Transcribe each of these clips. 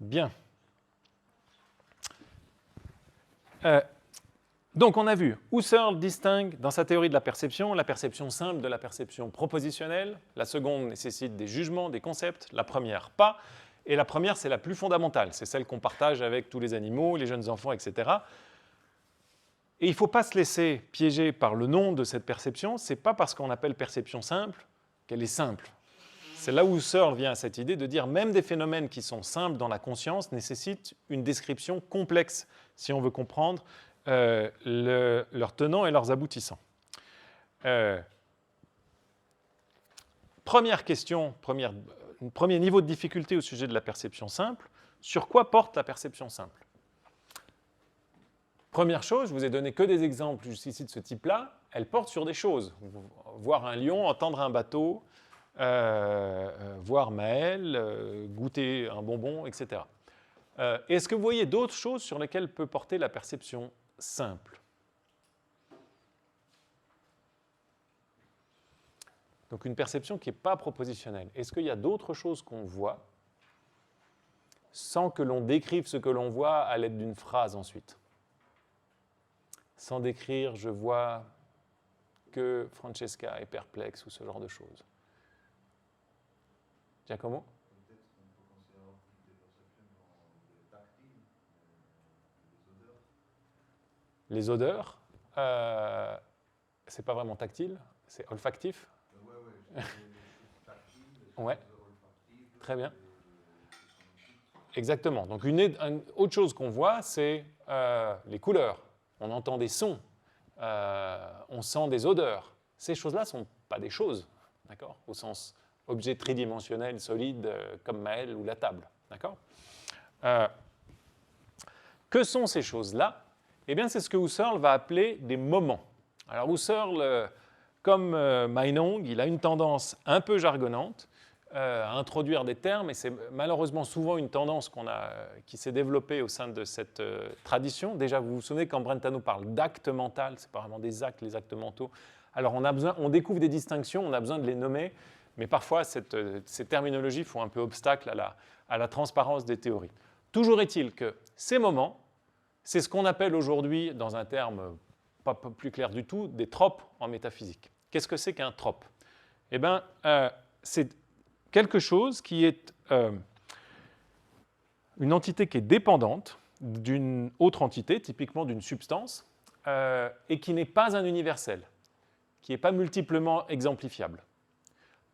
Bien. Donc on a vu, Husserl distingue dans sa théorie de la perception simple de la perception propositionnelle. La seconde nécessite des jugements, des concepts, la première pas. Et la première, c'est la plus fondamentale, c'est celle qu'on partage avec tous les animaux, les jeunes enfants, etc. Et il ne faut pas se laisser piéger par le nom de cette perception. Ce n'est pas parce qu'on appelle perception simple qu'elle est simple. C'est là où Husserl vient à cette idée de dire même des phénomènes qui sont simples dans la conscience nécessitent une description complexe si on veut comprendre leurs tenants et leurs aboutissants. Première question, premier niveau de difficulté au sujet de la perception simple. Sur quoi porte la perception simple ? Première chose, je vous ai donné que des exemples jusqu'ici de ce type-là, elle porte sur des choses. Voir un lion, entendre un bateau, voir Maël, goûter un bonbon, etc. Est-ce que vous voyez d'autres choses sur lesquelles peut porter la perception simple ? Donc une perception qui n'est pas propositionnelle. Est-ce qu'il y a d'autres choses qu'on voit sans que l'on décrive ce que l'on voit à l'aide d'une phrase ensuite ? Sans décrire « je vois que Francesca est perplexe » ou ce genre de choses. Giacomo ? Peut-être qu'on peut considérer des perceptions tactiles, les odeurs. C'est pas vraiment tactile, c'est olfactif. Oui, tactile, Ouais. Très bien. Exactement. Donc une autre chose qu'on voit, c'est les couleurs. On entend des sons, on sent des odeurs. Ces choses-là ne sont pas des choses, d'accord, au sens objet tridimensionnel, solide, comme Maël ou la table. D'accord. Que sont ces choses-là ? Eh bien, c'est ce que Husserl va appeler des moments. Alors Husserl, comme Meinong, il a une tendance un peu jargonnante à introduire des termes, et c'est malheureusement souvent une tendance qui s'est développée au sein de cette tradition. Déjà, vous vous souvenez quand Brentano parle d'acte mental, c'est pas vraiment des actes, les actes mentaux. Alors on découvre des distinctions, on a besoin de les nommer, mais parfois ces terminologies font un peu obstacle à la transparence des théories. Toujours est-il que ces moments, c'est ce qu'on appelle aujourd'hui, dans un terme pas plus clair du tout, des tropes en métaphysique. Qu'est-ce que c'est qu'un trope ? Eh bien, c'est quelque chose qui est une entité qui est dépendante d'une autre entité, typiquement d'une substance, et qui n'est pas un universel, qui n'est pas multiplement exemplifiable.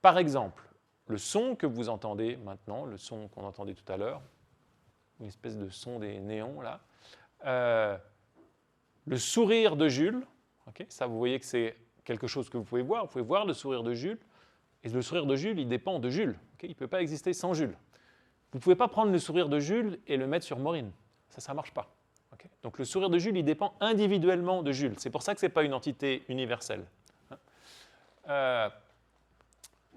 Par exemple, le son que vous entendez maintenant, le son qu'on entendait tout à l'heure, une espèce de son des néons là, le sourire de Jules, okay, ça vous voyez que c'est quelque chose que vous pouvez voir le sourire de Jules, et le sourire de Jules, il dépend de Jules, okay, il ne peut pas exister sans Jules. Vous ne pouvez pas prendre le sourire de Jules et le mettre sur Maureen, ça ne marche pas. Okay. Donc le sourire de Jules, il dépend individuellement de Jules, c'est pour ça que ce n'est pas une entité universelle.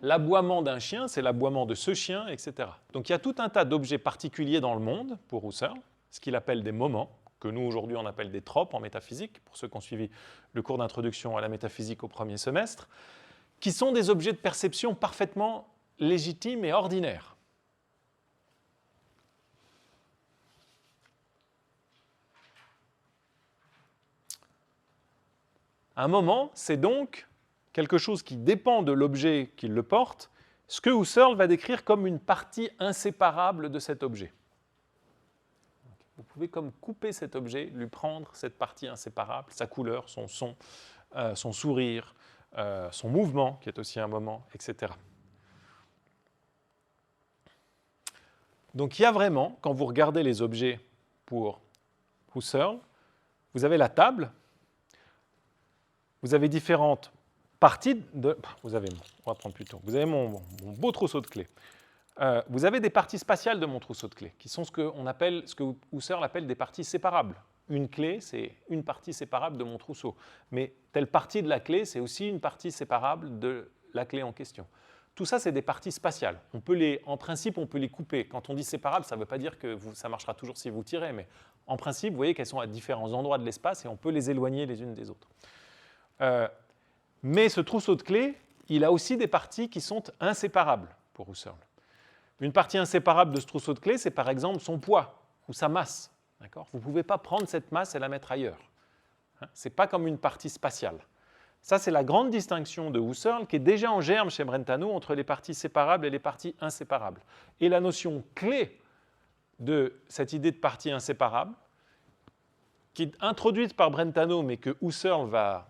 L'aboiement d'un chien, c'est l'aboiement de ce chien, etc. Donc il y a tout un tas d'objets particuliers dans le monde, pour Husserl, ce qu'il appelle des moments, que nous aujourd'hui on appelle des tropes en métaphysique, pour ceux qui ont suivi le cours d'introduction à la métaphysique au premier semestre, qui sont des objets de perception parfaitement légitimes et ordinaires. Un moment, c'est donc quelque chose qui dépend de l'objet qui le porte, ce que Husserl va décrire comme une partie inséparable de cet objet. Vous pouvez comme couper cet objet, lui prendre cette partie inséparable, sa couleur, son son, son sourire, son mouvement, qui est aussi un moment, etc. Donc il y a vraiment, quand vous regardez les objets pour Husserl, vous avez la table, vous avez différentes parties de... on va prendre plutôt. Vous avez mon beau trousseau de clés. Vous avez des parties spatiales de mon trousseau de clés, qui sont ce que Husserl appelle des parties séparables. Une clé, c'est une partie séparable de mon trousseau. Mais telle partie de la clé, c'est aussi une partie séparable de la clé en question. Tout ça, c'est des parties spatiales. En principe, on peut les couper. Quand on dit séparables, ça ne veut pas dire que ça marchera toujours si vous tirez, mais en principe, vous voyez qu'elles sont à différents endroits de l'espace et on peut les éloigner les unes des autres. Mais ce trousseau de clés, il a aussi des parties qui sont inséparables pour Husserl. Une partie inséparable de ce trousseau de clés, c'est par exemple son poids ou sa masse. Vous ne pouvez pas prendre cette masse et la mettre ailleurs. Ce n'est pas comme une partie spatiale. Ça, c'est la grande distinction de Husserl qui est déjà en germe chez Brentano entre les parties séparables et les parties inséparables. Et la notion clé de cette idée de partie inséparable, qui est introduite par Brentano, mais que Husserl va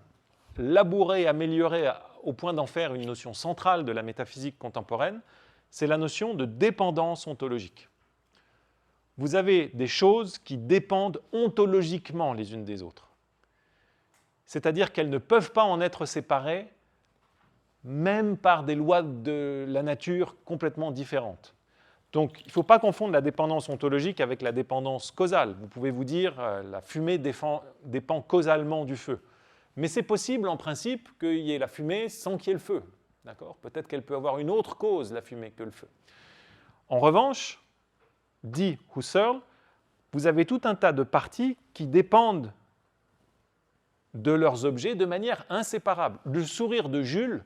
labourer, améliorer au point d'en faire une notion centrale de la métaphysique contemporaine, c'est la notion de dépendance ontologique. Vous avez des choses qui dépendent ontologiquement les unes des autres. C'est-à-dire qu'elles ne peuvent pas en être séparées, même par des lois de la nature complètement différentes. Donc, il ne faut pas confondre la dépendance ontologique avec la dépendance causale. Vous pouvez vous dire la fumée dépend causalement du feu. Mais c'est possible, en principe, qu'il y ait la fumée sans qu'il y ait le feu. Peut-être qu'elle peut avoir une autre cause, la fumée, que le feu. En revanche, dit Husserl, vous avez tout un tas de parties qui dépendent de leurs objets de manière inséparable. Le sourire de Jules,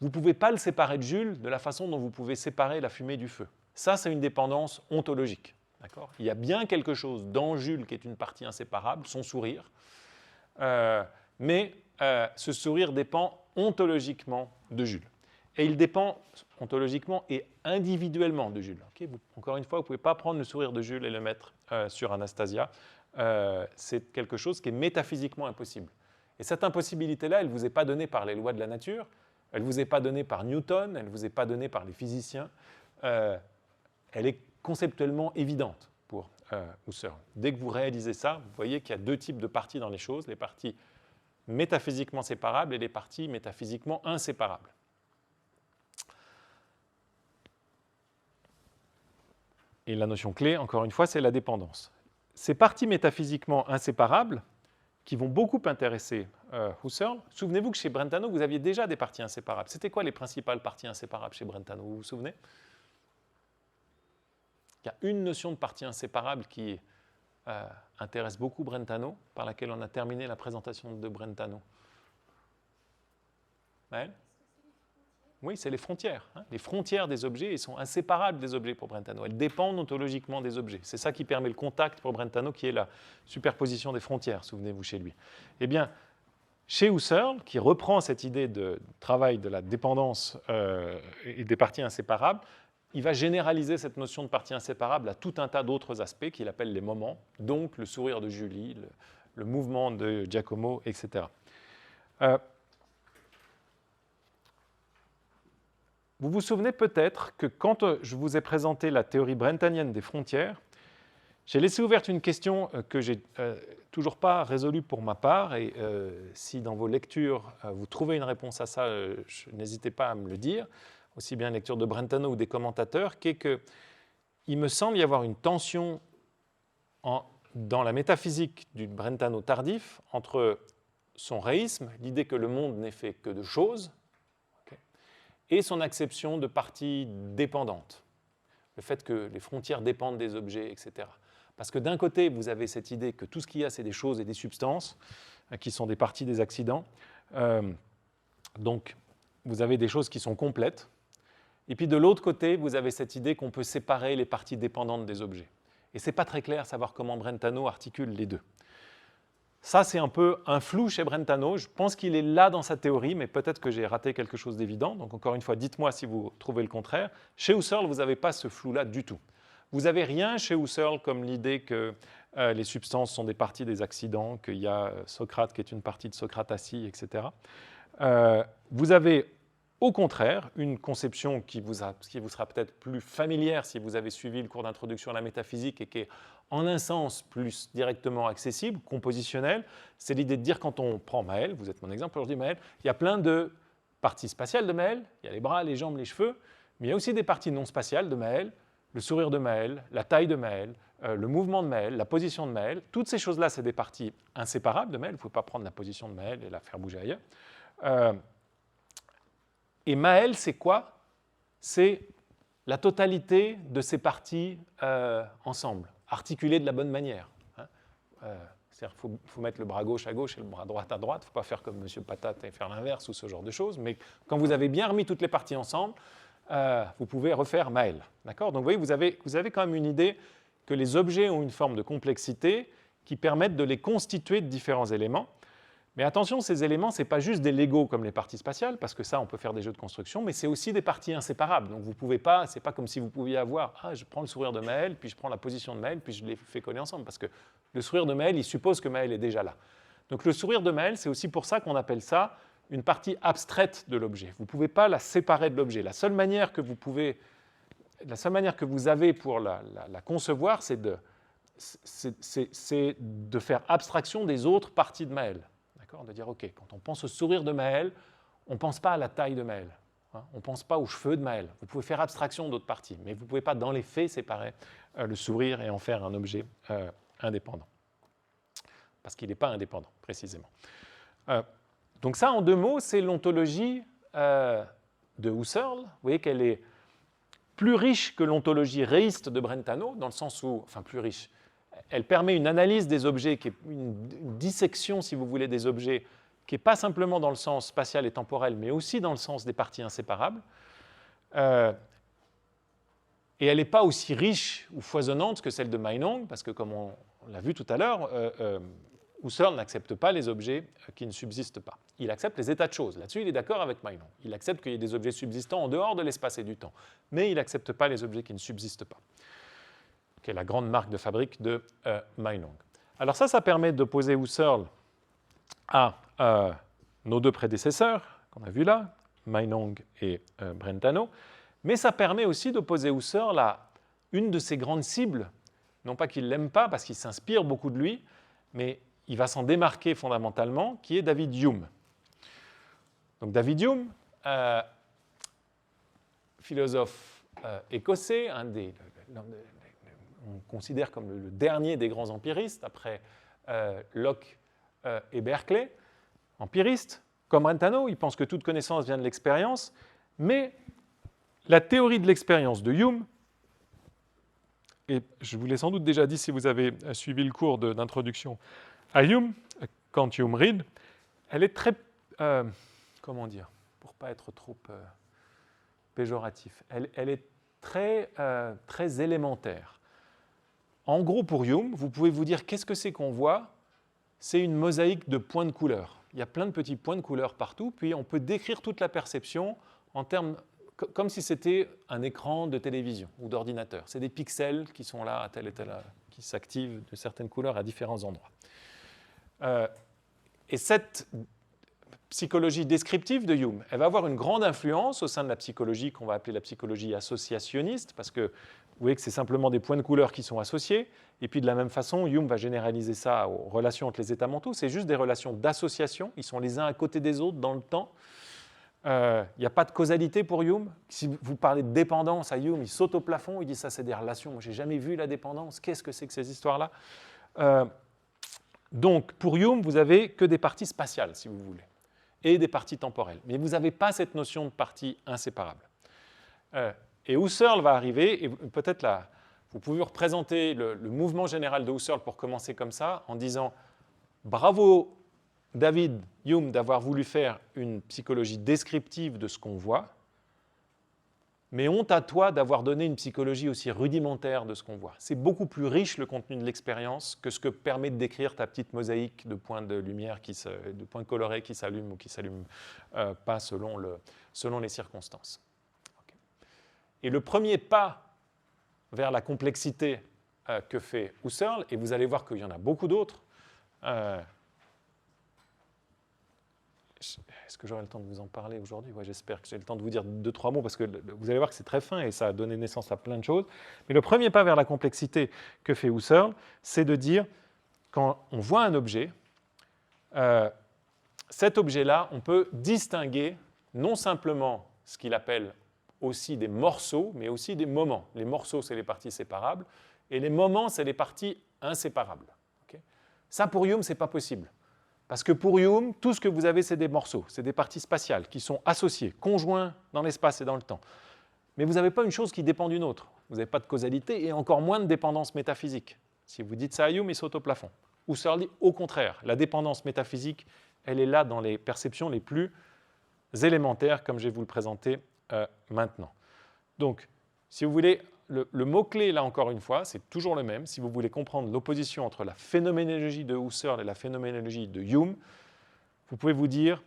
vous ne pouvez pas le séparer de Jules de la façon dont vous pouvez séparer la fumée du feu. Ça, c'est une dépendance ontologique. Il y a bien quelque chose dans Jules qui est une partie inséparable, son sourire, mais ce sourire dépend ontologiquement de Jules. Et il dépend ontologiquement et individuellement de Jules. Encore une fois, vous ne pouvez pas prendre le sourire de Jules et le mettre sur Anastasia. C'est quelque chose qui est métaphysiquement impossible. Et cette impossibilité-là, elle ne vous est pas donnée par les lois de la nature, elle ne vous est pas donnée par Newton, elle ne vous est pas donnée par les physiciens. Elle est conceptuellement évidente pour Husserl. Dès que vous réalisez ça, vous voyez qu'il y a deux types de parties dans les choses, les parties métaphysiquement séparables et les parties métaphysiquement inséparables. Et la notion clé, encore une fois, c'est la dépendance. Ces parties métaphysiquement inséparables, qui vont beaucoup intéresser Husserl, souvenez-vous que chez Brentano, vous aviez déjà des parties inséparables. C'était quoi les principales parties inséparables chez Brentano, vous vous souvenez? Il y a une notion de partie inséparable qui intéresse beaucoup Brentano, par laquelle on a terminé la présentation de Brentano. Maëlle ? Oui, c'est les frontières. Les frontières des objets, elles sont inséparables des objets pour Brentano. Elles dépendent ontologiquement des objets. C'est ça qui permet le contact pour Brentano, qui est la superposition des frontières, souvenez-vous, chez lui. Eh bien, chez Husserl, qui reprend cette idée de travail de la dépendance et des parties inséparables, il va généraliser cette notion de partie inséparable à tout un tas d'autres aspects qu'il appelle les moments, donc le sourire de Julie, le mouvement de Giacomo, etc. Vous vous souvenez peut-être que quand je vous ai présenté la théorie brentanienne des frontières, j'ai laissé ouverte une question que je n'ai toujours pas résolue pour ma part, et si dans vos lectures vous trouvez une réponse à ça, n'hésitez pas à me le dire, aussi bien lecture de Brentano ou des commentateurs, qui est qu'il me semble y avoir une tension dans la métaphysique du Brentano tardif entre son réisme, l'idée que le monde n'est fait que de choses, et son acception de parties dépendantes, le fait que les frontières dépendent des objets, etc. Parce que d'un côté, vous avez cette idée que tout ce qu'il y a, c'est des choses et des substances, qui sont des parties des accidents. Donc, vous avez des choses qui sont complètes. Et puis de l'autre côté, vous avez cette idée qu'on peut séparer les parties dépendantes des objets. Et ce n'est pas très clair de savoir comment Brentano articule les deux. Ça, c'est un peu un flou chez Brentano. Je pense qu'il est là dans sa théorie, mais peut-être que j'ai raté quelque chose d'évident. Donc encore une fois, dites-moi si vous trouvez le contraire. Chez Husserl, vous n'avez pas ce flou-là du tout. Vous n'avez rien chez Husserl comme l'idée que les substances sont des parties des accidents, qu'il y a Socrate qui est une partie de Socratie, etc. Vous avez au contraire une conception qui vous sera peut-être plus familière si vous avez suivi le cours d'introduction à la métaphysique et qui est en un sens plus directement accessible, compositionnel. C'est l'idée de dire quand on prend Maëlle, vous êtes mon exemple aujourd'hui Maëlle, il y a plein de parties spatiales de Maëlle, il y a les bras, les jambes, les cheveux, mais il y a aussi des parties non spatiales de Maëlle, le sourire de Maëlle, la taille de Maëlle, le mouvement de Maëlle, la position de Maëlle. Toutes ces choses-là, c'est des parties inséparables de Maëlle. Vous ne pouvez pas prendre la position de Maëlle et la faire bouger ailleurs. Et Maëlle, c'est quoi? C'est la totalité de ces parties ensemble, articulées de la bonne manière. C'est-à-dire qu'il faut mettre le bras gauche à gauche et le bras droit à droite. Il ne faut pas faire comme M. Patate et faire l'inverse ou ce genre de choses. Mais quand vous avez bien remis toutes les parties ensemble, vous pouvez refaire Maël. D'accord ? Donc vous voyez, vous avez quand même une idée que les objets ont une forme de complexité qui permettent de les constituer de différents éléments. Mais attention, ces éléments, ce n'est pas juste des Legos comme les parties spatiales, parce que ça, on peut faire des jeux de construction, mais c'est aussi des parties inséparables. Donc vous pouvez pas, c'est pas comme si vous pouviez avoir, je prends le sourire de Maël, puis je prends la position de Maël, puis je les fais coller ensemble, parce que le sourire de Maël, il suppose que Maël est déjà là. Donc le sourire de Maël, c'est aussi pour ça qu'on appelle ça une partie abstraite de l'objet. Vous ne pouvez pas la séparer de l'objet. La seule manière que vous avez pour la concevoir, c'est de faire abstraction des autres parties de Maël. De dire, OK, quand on pense au sourire de Maël, on ne pense pas à la taille de Maël. On ne pense pas aux cheveux de Maël. Vous pouvez faire abstraction d'autres parties, mais vous ne pouvez pas, dans les faits, séparer le sourire et en faire un objet indépendant. Parce qu'il n'est pas indépendant, précisément. Donc ça, en deux mots, c'est l'ontologie de Husserl. Vous voyez qu'elle est plus riche que l'ontologie réiste de Brentano, dans le sens où, enfin plus riche, elle permet une analyse des objets, qui est une dissection, si vous voulez, des objets, qui n'est pas simplement dans le sens spatial et temporel, mais aussi dans le sens des parties inséparables. Et elle n'est pas aussi riche ou foisonnante que celle de Meinong, parce que, comme on l'a vu tout à l'heure, Husserl n'accepte pas les objets qui ne subsistent pas. Il accepte les états de choses. Là-dessus, il est d'accord avec Meinong. Il accepte qu'il y ait des objets subsistants en dehors de l'espace et du temps, mais il n'accepte pas les objets qui ne subsistent pas, qui est la grande marque de fabrique de Meinong. Alors ça permet d'opposer Husserl à nos deux prédécesseurs, qu'on a vus là, Meinong et Brentano, mais ça permet aussi d'opposer Husserl à une de ses grandes cibles, non pas qu'il ne l'aime pas, parce qu'il s'inspire beaucoup de lui, mais il va s'en démarquer fondamentalement, qui est David Hume. Donc David Hume, philosophe écossais, on considère comme le dernier des grands empiristes, après Locke et Berkeley, empiriste. Comme Brentano, il pense que toute connaissance vient de l'expérience, mais la théorie de l'expérience de Hume, et je vous l'ai sans doute déjà dit si vous avez suivi le cours d'introduction à Hume, quand Hume read, elle est très, comment dire, pour ne pas être trop péjoratif, elle est très, très élémentaire. En gros, pour Hume, vous pouvez vous dire qu'est-ce que c'est qu'on voit ? C'est une mosaïque de points de couleur. Il y a plein de petits points de couleur partout, puis on peut décrire toute la perception en termes, comme si c'était un écran de télévision ou d'ordinateur. C'est des pixels qui sont là, à tel et tel, qui s'activent de certaines couleurs à différents endroits. Et cette psychologie descriptive de Hume, elle va avoir une grande influence au sein de la psychologie qu'on va appeler la psychologie associationniste, parce que vous voyez que c'est simplement des points de couleur qui sont associés, et puis de la même façon, Hume va généraliser ça aux relations entre les états mentaux, c'est juste des relations d'association, ils sont les uns à côté des autres dans le temps. Il n'y a pas de causalité pour Hume. Si vous parlez de dépendance à Hume, il saute au plafond, il dit ça c'est des relations, moi je n'ai jamais vu la dépendance, qu'est-ce que c'est que ces histoires-là ? Donc pour Hume, vous n'avez que des parties spatiales, si vous voulez, et des parties temporelles, mais vous n'avez pas cette notion de partie inséparable. Et Husserl va arriver, et peut-être là, vous pouvez représenter le mouvement général de Husserl pour commencer comme ça, en disant « Bravo David Hume d'avoir voulu faire une psychologie descriptive de ce qu'on voit, mais honte à toi d'avoir donné une psychologie aussi rudimentaire de ce qu'on voit. C'est beaucoup plus riche le contenu de l'expérience que ce que permet de décrire ta petite mosaïque de points de lumière, de points colorés qui s'allument ou qui ne s'allument pas selon les circonstances. » Et le premier pas vers la complexité que fait Husserl, et vous allez voir qu'il y en a beaucoup d'autres. Est-ce que j'aurai le temps de vous en parler aujourd'hui ? Ouais, j'espère que j'ai le temps de vous dire 2-3 mots, parce que vous allez voir que c'est très fin et ça a donné naissance à plein de choses. Mais le premier pas vers la complexité que fait Husserl, c'est de dire, quand on voit un objet, cet objet-là, on peut distinguer non simplement ce qu'il appelle aussi des morceaux, mais aussi des moments. Les morceaux, c'est les parties séparables, et les moments, c'est les parties inséparables. Okay ? Ça, pour Hume, ce n'est pas possible. Parce que pour Hume, tout ce que vous avez, c'est des morceaux, c'est des parties spatiales qui sont associées, conjoints dans l'espace et dans le temps. Mais vous n'avez pas une chose qui dépend d'une autre. Vous n'avez pas de causalité et encore moins de dépendance métaphysique. Si vous dites ça à Hume, il saute au plafond. Husserl dit au contraire, la dépendance métaphysique, elle est là dans les perceptions les plus élémentaires, comme je vais vous le présenter maintenant. Donc, si vous voulez, le mot-clé, là encore une fois, c'est toujours le même. Si vous voulez comprendre l'opposition entre la phénoménologie de Husserl et la phénoménologie de Hume, vous pouvez vous dire,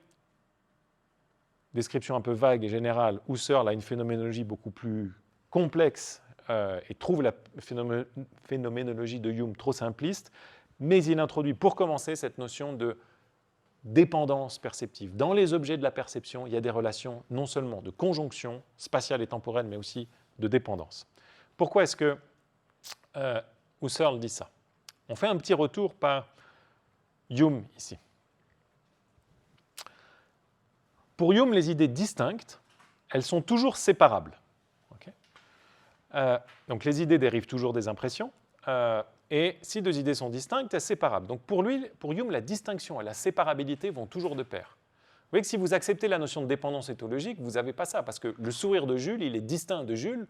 description un peu vague et générale, Husserl a une phénoménologie beaucoup plus complexe et trouve la phénoménologie de Hume trop simpliste, mais il introduit pour commencer cette notion de dépendance perceptive. Dans les objets de la perception, il y a des relations non seulement de conjonction spatiale et temporelle, mais aussi de dépendance. Pourquoi est-ce que Husserl dit ça? On fait un petit retour par Hume ici. Pour Hume, les idées distinctes, elles sont toujours séparables. Okay, donc les idées dérivent toujours des impressions, et si deux idées sont distinctes, elles sont séparables. Donc pour Hume, la distinction et la séparabilité vont toujours de pair. Vous voyez que si vous acceptez la notion de dépendance éthologique, vous n'avez pas ça, parce que le sourire de Jules, il est distinct de Jules,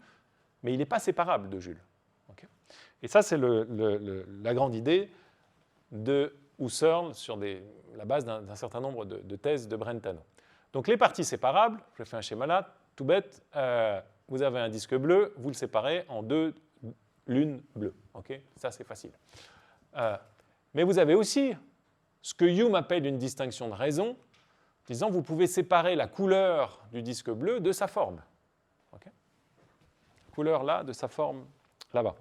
mais il n'est pas séparable de Jules. Okay, et ça, c'est la grande idée de Husserl sur la base d'un certain nombre de thèses de Brentano. Donc les parties séparables, je fais un schéma là, tout bête, vous avez un disque bleu, vous le séparez en deux lunes bleues. Okay, ça, c'est facile. Mais vous avez aussi ce que Hume appelle une distinction de raison, disant vous pouvez séparer la couleur du disque bleu de sa forme. Okay, couleur là, de sa forme là-bas.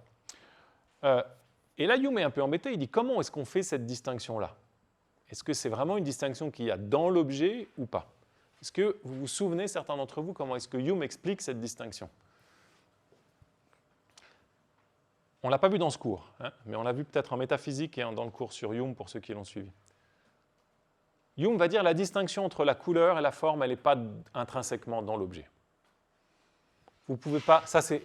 Et là, Hume est un peu embêté, il dit comment est-ce qu'on fait cette distinction-là? Est-ce que c'est vraiment une distinction qu'il y a dans l'objet ou pas? Est-ce que vous vous souvenez, certains d'entre vous, comment est-ce que Hume explique cette distinction? On ne l'a pas vu dans ce cours, hein, mais on l'a vu peut-être en métaphysique et dans le cours sur Hume pour ceux qui l'ont suivi. Hume va dire la distinction entre la couleur et la forme, elle n'est pas intrinsèquement dans l'objet. Vous pouvez pas, ça c'est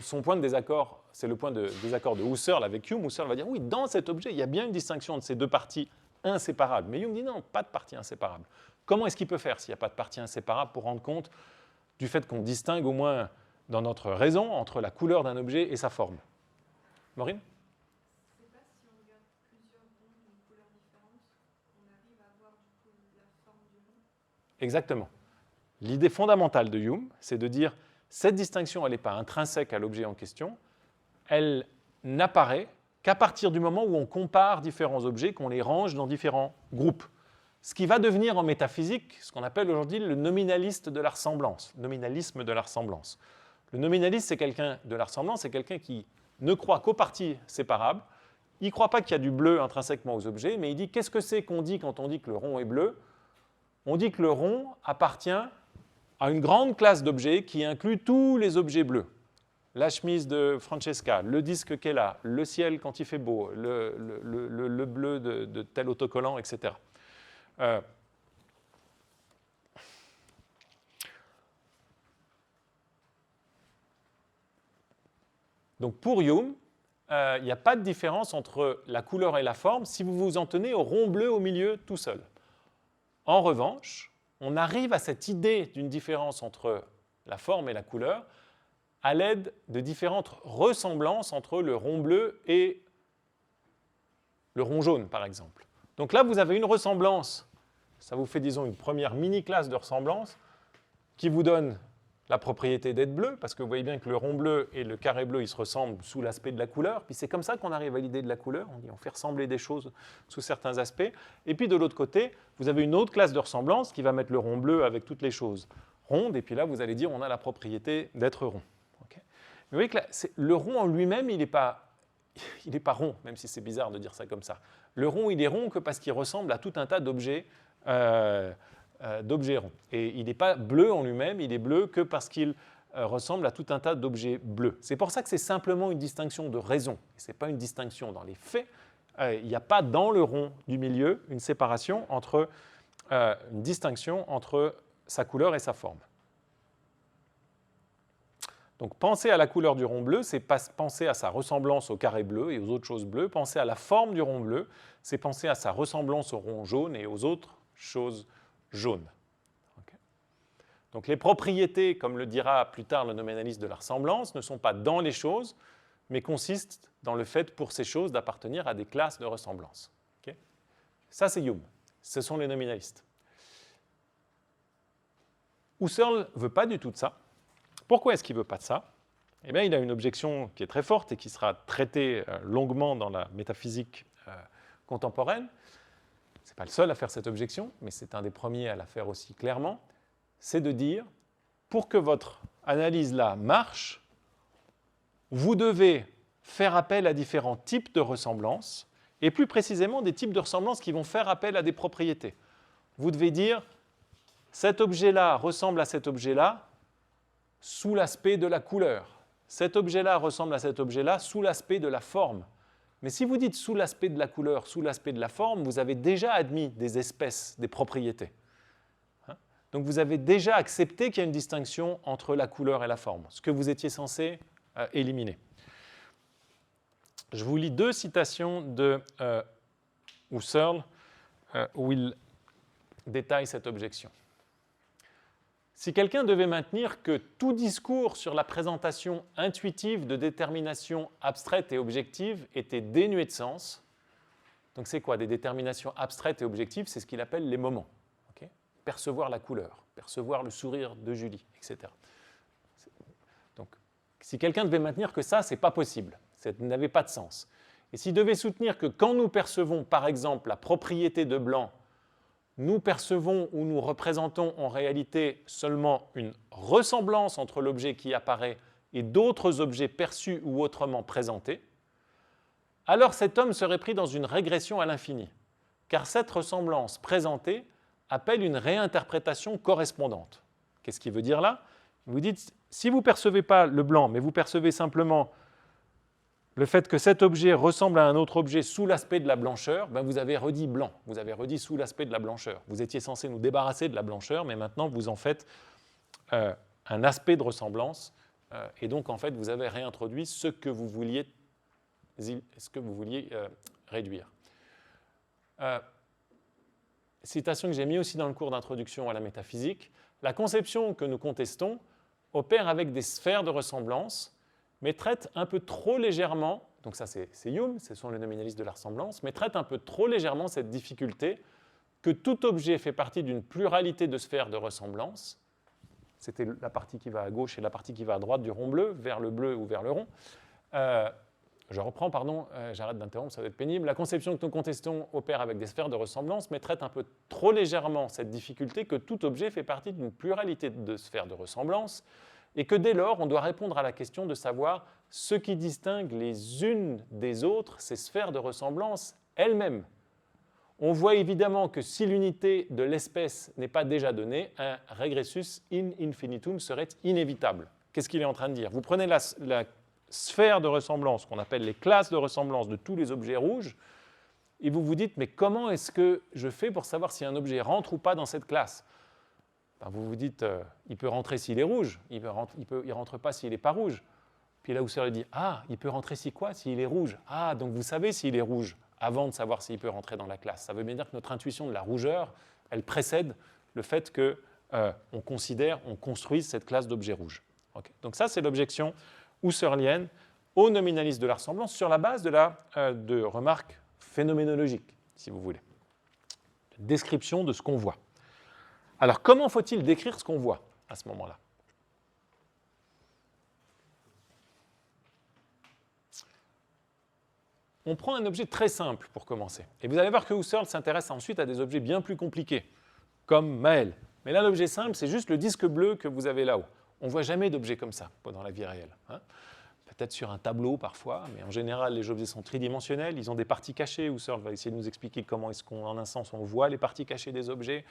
son point de désaccord, c'est le point de désaccord de Husserl avec Hume. Husserl va dire oui, dans cet objet, il y a bien une distinction entre ces deux parties inséparables. Mais Hume dit non, pas de partie inséparable. Comment est-ce qu'il peut faire s'il n'y a pas de partie inséparable pour rendre compte du fait qu'on distingue au moins dans notre raison entre la couleur d'un objet et sa forme? Maureen? Je ne sais pas si on regarde plusieurs ronds d'une couleur différente, on arrive à voir du coup la forme du rond. Exactement. L'idée fondamentale de Hume, c'est de dire cette distinction, elle n'est pas intrinsèque à l'objet en question, elle n'apparaît qu'à partir du moment où on compare différents objets, qu'on les range dans différents groupes. Ce qui va devenir en métaphysique ce qu'on appelle aujourd'hui le nominaliste de la ressemblance, nominalisme de la ressemblance. Le nominaliste de la ressemblance, c'est quelqu'un qui ne croit qu'aux parties séparables, il ne croit pas qu'il y a du bleu intrinsèquement aux objets, mais il dit qu'est-ce que c'est qu'on dit quand on dit que le rond est bleu? On dit que le rond appartient à une grande classe d'objets qui inclut tous les objets bleus. La chemise de Francesca, le disque qu'elle a, le ciel quand il fait beau, le bleu de tel autocollant, etc. Donc pour Hume, il n'y a pas de différence entre la couleur et la forme si vous vous en tenez au rond bleu au milieu tout seul. En revanche, on arrive à cette idée d'une différence entre la forme et la couleur à l'aide de différentes ressemblances entre le rond bleu et le rond jaune, par exemple. Donc là, vous avez une ressemblance, ça vous fait, disons, une première mini-classe de ressemblance qui vous donne la propriété d'être bleu, parce que vous voyez bien que le rond bleu et le carré bleu, ils se ressemblent sous l'aspect de la couleur, puis c'est comme ça qu'on arrive à l'idée de la couleur, on fait ressembler des choses sous certains aspects, et puis de l'autre côté, vous avez une autre classe de ressemblance qui va mettre le rond bleu avec toutes les choses rondes, et puis là, vous allez dire, on a la propriété d'être rond. Okay, vous voyez que là, le rond en lui-même, il n'est pas rond, même si c'est bizarre de dire ça comme ça. Le rond, il est rond que parce qu'il ressemble à tout un tas d'objets ronds. Et il n'est pas bleu en lui-même, il est bleu que parce qu'il ressemble à tout un tas d'objets bleus. C'est pour ça que c'est simplement une distinction de raison. Ce n'est pas une distinction dans les faits. Il n'y a pas dans le rond du milieu une séparation entre, une distinction entre sa couleur et sa forme. Donc penser à la couleur du rond bleu, c'est penser à sa ressemblance au carré bleu et aux autres choses bleues. Penser à la forme du rond bleu, c'est penser à sa ressemblance au rond jaune et aux autres choses jaunes. Okay. Donc les propriétés, comme le dira plus tard le nominaliste de la ressemblance, ne sont pas dans les choses, mais consistent dans le fait pour ces choses d'appartenir à des classes de ressemblance. Okay. Ça, c'est Hume. Ce sont les nominalistes. Husserl ne veut pas du tout de ça. Pourquoi est-ce qu'il ne veut pas de ça? Eh bien, il a une objection qui est très forte et qui sera traitée longuement dans la métaphysique contemporaine. Ce n'est pas le seul à faire cette objection, mais c'est un des premiers à la faire aussi clairement. C'est de dire, pour que votre analyse-là marche, vous devez faire appel à différents types de ressemblances, et plus précisément des types de ressemblances qui vont faire appel à des propriétés. Vous devez dire, cet objet-là ressemble à cet objet-là sous l'aspect de la couleur. Cet objet-là ressemble à cet objet-là sous l'aspect de la forme. Mais si vous dites sous l'aspect de la couleur, sous l'aspect de la forme, vous avez déjà admis des espèces, des propriétés. Donc vous avez déjà accepté qu'il y a une distinction entre la couleur et la forme, ce que vous étiez censé éliminer. Je vous lis deux citations de Husserl où il détaille cette objection. Si quelqu'un devait maintenir que tout discours sur la présentation intuitive de déterminations abstraites et objectives était dénué de sens, donc c'est quoi? Des déterminations abstraites et objectives, c'est ce qu'il appelle les moments. Okay? Percevoir la couleur, percevoir le sourire de Julie, etc. Donc, si quelqu'un devait maintenir que ça, ce n'est pas possible, ça n'avait pas de sens. Et s'il devait soutenir que quand nous percevons, par exemple, la propriété de blanc, nous percevons ou nous représentons en réalité seulement une ressemblance entre l'objet qui apparaît et d'autres objets perçus ou autrement présentés, alors cet homme serait pris dans une régression à l'infini, car cette ressemblance présentée appelle une réinterprétation correspondante. Qu'est-ce qu'il veut dire là? Vous dites, si vous ne percevez pas le blanc, mais vous percevez simplement le fait que cet objet ressemble à un autre objet sous l'aspect de la blancheur, ben vous avez redit blanc, vous avez redit sous l'aspect de la blancheur. Vous étiez censé nous débarrasser de la blancheur, mais maintenant vous en faites un aspect de ressemblance, et donc en fait vous avez réintroduit ce que vous vouliez réduire. Citation que j'ai mis aussi dans le cours d'introduction à la métaphysique, la conception que nous contestons opère avec des sphères de ressemblance, mais traite un peu trop légèrement, donc ça c'est Hume, ce sont les nominalistes de la ressemblance, mais traite un peu trop légèrement cette difficulté que tout objet fait partie d'une pluralité de sphères de ressemblance. C'était la partie qui va à gauche et la partie qui va à droite du rond bleu, vers le bleu ou vers le rond. Je reprends, pardon, j'arrête d'interrompre, ça va être pénible. La conception que nous contestons opère avec des sphères de ressemblance, mais traite un peu trop légèrement cette difficulté que tout objet fait partie d'une pluralité de sphères de ressemblance, et que dès lors, on doit répondre à la question de savoir ce qui distingue les unes des autres, ces sphères de ressemblance elles-mêmes. On voit évidemment que si l'unité de l'espèce n'est pas déjà donnée, un regressus in infinitum serait inévitable. Qu'est-ce qu'il est en train de dire? Vous prenez la sphère de ressemblance, qu'on appelle les classes de ressemblance de tous les objets rouges, et vous vous dites, mais comment est-ce que je fais pour savoir si un objet rentre ou pas dans cette classe? Vous vous dites, il peut rentrer s'il est rouge, il ne rentre pas s'il n'est pas rouge. Puis là, Husserl dit, il peut rentrer s'il est rouge. Donc vous savez s'il est rouge avant de savoir s'il peut rentrer dans la classe. Ça veut bien dire que notre intuition de la rougeur, elle précède le fait qu'on considère, on construise cette classe d'objets rouges. Okay. Donc ça, c'est l'objection husserlienne au nominalisme de la ressemblance sur la base de remarques phénoménologiques, si vous voulez. Description de ce qu'on voit. Alors, comment faut-il décrire ce qu'on voit à ce moment-là? On prend un objet très simple pour commencer. Et vous allez voir que Husserl s'intéresse ensuite à des objets bien plus compliqués, comme Maël. Mais là, l'objet simple, c'est juste le disque bleu que vous avez là-haut. On ne voit jamais d'objets comme ça dans la vie réelle. Peut-être sur un tableau parfois, mais en général, les objets sont tridimensionnels, ils ont des parties cachées. Husserl va essayer de nous expliquer comment est-ce qu'en un sens, on voit les parties cachées des objets.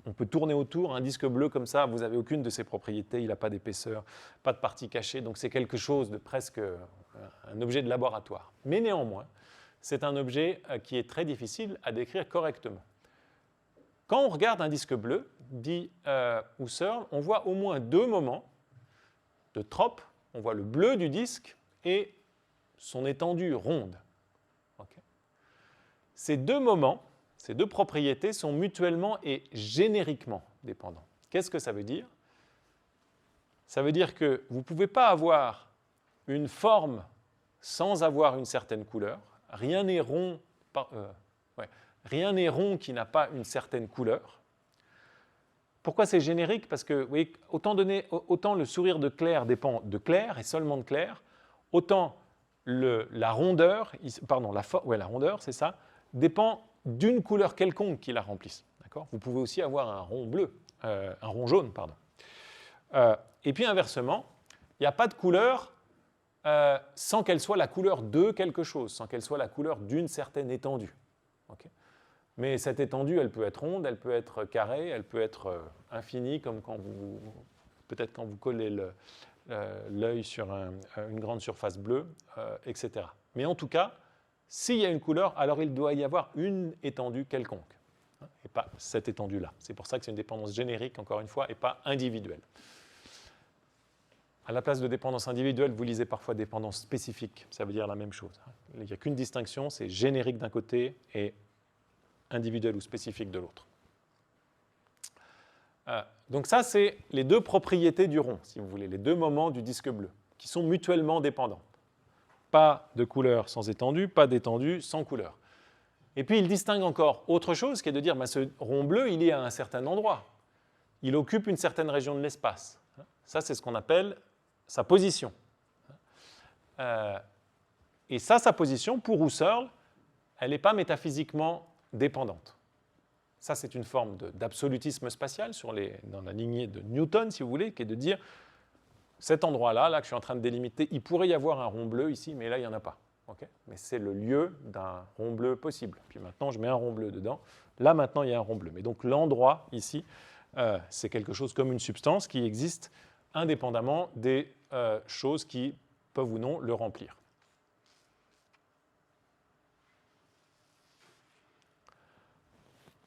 On peut tourner autour, un disque bleu comme ça, vous n'avez aucune de ses propriétés, il n'a pas d'épaisseur, pas de parties cachées, donc c'est quelque chose de presque un objet de laboratoire. Mais néanmoins, c'est un objet qui est très difficile à décrire correctement. Quand on regarde un disque bleu, dit Husserl, on voit au moins deux moments de trope. On voit le bleu du disque et son étendue ronde. Okay. Ces deux moments, ces deux propriétés sont mutuellement et génériquement dépendants. Qu'est-ce que ça veut dire? Ça veut dire que vous ne pouvez pas avoir une forme sans avoir une certaine couleur. Rien n'est rond, rien n'est rond qui n'a pas une certaine couleur. Pourquoi c'est générique? Parce que, vous voyez, autant le sourire de Claire dépend de Claire et seulement de Claire, autant la rondeur, la rondeur, c'est ça, dépend d'une couleur quelconque qui la remplisse. D'accord? Vous pouvez aussi avoir un rond bleu, un rond jaune, pardon. Et puis inversement, il n'y a pas de couleur sans qu'elle soit la couleur de quelque chose, sans qu'elle soit la couleur d'une certaine étendue. Okay? Mais cette étendue, elle peut être ronde, elle peut être carrée, elle peut être infinie, comme peut-être quand vous collez l'œil sur une grande surface bleue, etc. Mais en tout cas, s'il y a une couleur, alors il doit y avoir une étendue quelconque, et pas cette étendue-là. C'est pour ça que c'est une dépendance générique, encore une fois, et pas individuelle. À la place de dépendance individuelle, vous lisez parfois dépendance spécifique, ça veut dire la même chose. Il n'y a qu'une distinction, c'est générique d'un côté et individuel ou spécifique de l'autre. Donc ça, c'est les deux propriétés du rond, si vous voulez, les deux moments du disque bleu, qui sont mutuellement dépendants. Pas de couleur sans étendue, pas d'étendue sans couleur. Et puis il distingue encore autre chose, qui est de dire, ce rond bleu, il est à un certain endroit. Il occupe une certaine région de l'espace. Ça, c'est ce qu'on appelle sa position. Et ça, sa position, pour Husserl, elle n'est pas métaphysiquement dépendante. Ça, c'est une forme d'absolutisme spatial dans la lignée de Newton, si vous voulez, qui est de dire, cet endroit-là, là que je suis en train de délimiter, il pourrait y avoir un rond bleu ici, mais là, il n'y en a pas. Okay? Mais c'est le lieu d'un rond bleu possible. Puis maintenant, je mets un rond bleu dedans. Là, maintenant, il y a un rond bleu. Mais donc, l'endroit, ici, c'est quelque chose comme une substance qui existe indépendamment des choses qui peuvent ou non le remplir.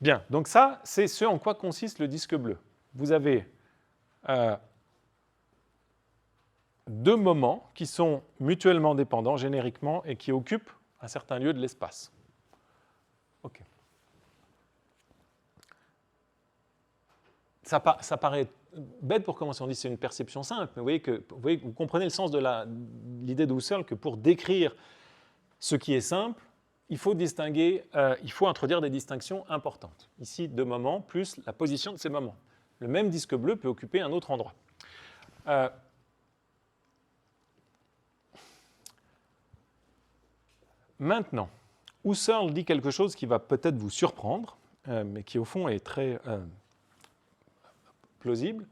Bien, donc ça, c'est ce en quoi consiste le disque bleu. Vous avez deux moments qui sont mutuellement dépendants génériquement et qui occupent un certain lieu de l'espace. OK. Ça paraît bête pour commencer, on dit que c'est une perception simple, mais vous comprenez le sens de l'idée de Husserl que pour décrire ce qui est simple, il faut introduire des distinctions importantes. Ici, deux moments, plus la position de ces moments. Le même disque bleu peut occuper un autre endroit. Maintenant, Husserl dit quelque chose qui va peut-être vous surprendre, mais qui au fond est très plausible.